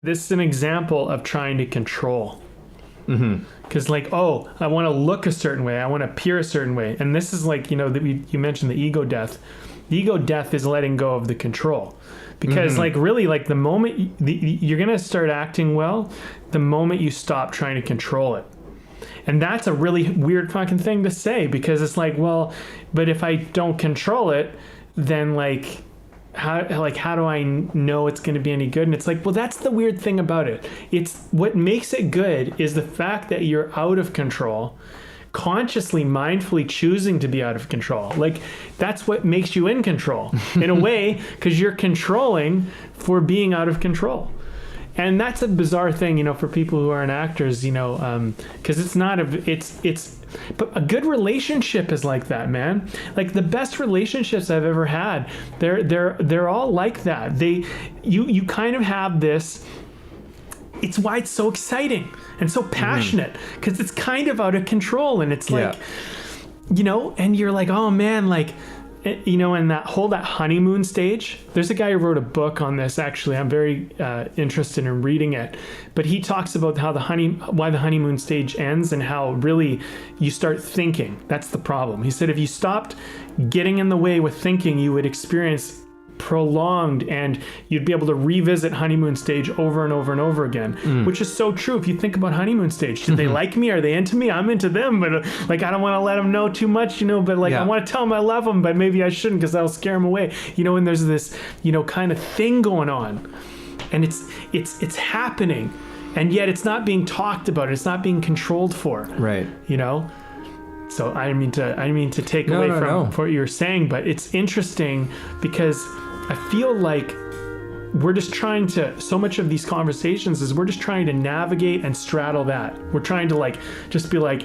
This is an example of trying to control. Because like, oh, I want to look a certain way, I want to appear a certain way, and this is like, you know, that you mentioned the ego death. The ego death is letting go of the control, because like really, like the moment you're gonna start acting well, the moment you stop trying to control it. And that's a really weird fucking thing to say, because it's like, well, but if I don't control it, then like how do I know it's going to be any good? And it's like, well, that's the weird thing about it. It's what makes it good is the fact that you're out of control, consciously, mindfully choosing to be out of control. Like that's what makes you in control in a way, because you're controlling for being out of control. And that's a bizarre thing, you know, for people who aren't actors, you know, because it's not but a good relationship is like that, man. Like the best relationships I've ever had, they're all like that. You kind of have this. It's why it's so exciting and so passionate, because it's kind of out of control, and it's like, you know, and you're like, oh man, like, you know, and that honeymoon stage. There's a guy who wrote a book on this. Actually, I'm very interested in reading it. But he talks about why the honeymoon stage ends, and how really you start thinking. That's the problem. He said if you stopped getting in the way with thinking, you would experience prolonged, and you'd be able to revisit honeymoon stage over and over and over again, which is so true. If you think about honeymoon stage, do they like me? Are they into me? I'm into them, but like I don't want to let them know too much, you know, but like I want to tell them I love them, but maybe I shouldn't because that'll scare them away, you know. And there's this, you know, kind of thing going on, and it's happening, and yet it's not being talked about. It's not being controlled for, right? You know. So I mean to take away from what you're saying, but it's interesting because I feel like we're just trying to, so much of these conversations is we're just trying to navigate and straddle that. We're trying to like, just be like,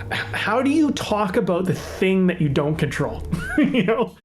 how do you talk about the thing that you don't control? You know?